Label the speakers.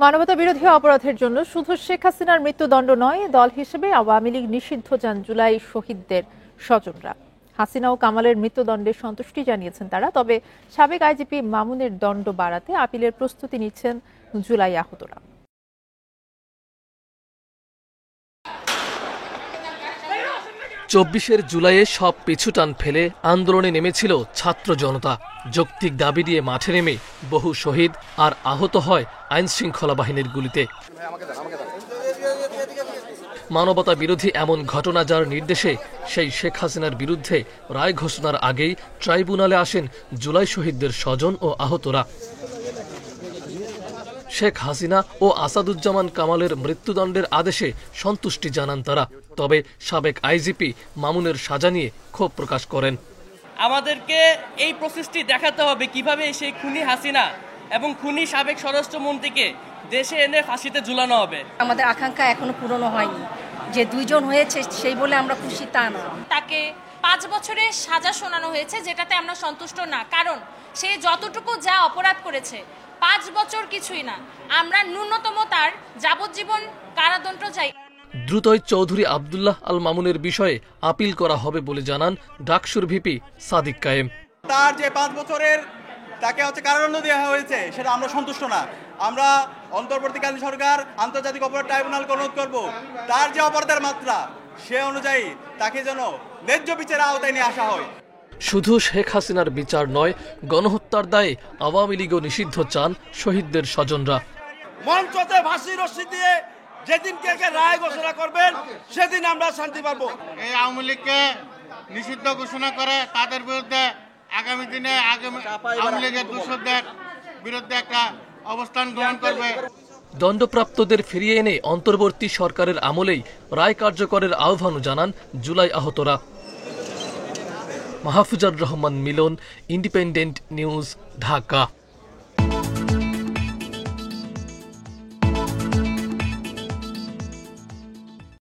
Speaker 1: মানবতা বিরোধী অপরাধের জন্য শুধু শেখ হাসিনার মৃত্যুদণ্ড নয়, দল হিসেবে আওয়ামী লীগ নিষিদ্ধ চান জুলাই শহীদদের স্বজনরা। হাসিনা ও কামালের মৃত্যুদণ্ডে সন্তুষ্টি জানিয়েছেন তারা। তবে সাবেক আইজিপি মামুনের দণ্ড বাড়াতে আপিলের প্রস্তুতি নিচ্ছেন জুলাই আহতরা।
Speaker 2: ২৪ জুলাইয়ে সব পিছুটান ফেলে আন্দোলনে নেমেছিল ছাত্র জনতা। যৌক্তিক দাবি দিয়ে মাঠে নেমে বহু শহীদ আর আহত হয় আইন শৃঙ্খলা বাহিনীর গুলিতে। মানবতা বিরোধী এমন ঘটনা যার নির্দেশে সেই শেখ হাসিনার বিরুদ্ধে রায় ঘোষণার আগেই ট্রাইব্যুনালে আসেন জুলাই শহীদদের স্বজন ও আহতরা। শেখ হাসিনা ও আসাদুজ্জামান কামালের মৃত্যুদণ্ডের আদেশে সন্তুষ্টি জানান তারা। তবে সাবেক আইজিপি মামুনের সাজা নিয়ে ক্ষোভ প্রকাশ করেন।
Speaker 3: আমাদেরকে এই প্রসেসটি দেখাতে হবে কিভাবে সেই খুনি হাসিনা এবং খুনি সাবেক স্বরাষ্ট্রমন্ত্রীকে দেশে এনে ফাঁসিতে ঝুলানো হবে।
Speaker 4: আমাদের আকাঙ্ক্ষা এখনো পূরণ হয়নি, যে দুইজন হয়েছে সেই বলে আমরা খুশি তা না।
Speaker 5: তাকে 5 বছরের সাজা শোনানো হয়েছে, যেটাতে আমরা সন্তুষ্ট না। কারণ সে যতটুকু যা অপরাধ করেছে 5 বছর কিছুই না, আমরা ন্যূনতম তার যাবজ্জীবন কারাদণ্ড চাই।
Speaker 2: দ্রুতই চৌধুরী আব্দুল্লাহ আল মামুনের বিষয়ে আপিল করা হবে বলে জানান ডাকসুর ভিপি সাদিক কায়েম।
Speaker 6: তার যে 5 বছরের তাকে কারাদণ্ড দেওয়া হয়েছে সেটা আমরা সন্তুষ্ট না। আমরা অন্তর্বর্তীকালীন সরকার আন্তর্জাতিক অপরাধ ট্রাইব্যুনালকে অনুরোধ করব, তার যে অপরাধের মাত্রা সে অনুযায়ী তাকে যেন ন্যায্য বিচারের আওতায় নিয়ে আসা হয়।
Speaker 2: শুধু শেখ হাসিনার বিচার নয়, গণহত্যার দায়ে আওয়ামী লীগও নিষিদ্ধ চান শহীদদের স্বজনরা।
Speaker 7: মঞ্চতে ফাঁসি রশ্মি দিয়ে যেদিন কে রায় ঘোষণা করবেন সেদিন আমরা শান্তি পাবো।
Speaker 8: এই আওয়ামী লীগকে নিষিদ্ধ ঘোষণা করে তাদের বিরুদ্ধে আগামী দিনে আওয়ামী লীগের দূষকদের বিরুদ্ধে একটা অবস্থান গ্রহণ করবে।
Speaker 2: দণ্ডপ্রাপ্তদের ফিরিয়ে এনে অন্তর্বর্তী সরকারের আমলেই রায় কার্যকরের আহ্বানও জানান জুলাই আহতরা। মাহফুজার রহমান মিলন, ইন্ডিপেন্ডেন্ট নিউজ, ঢাকা।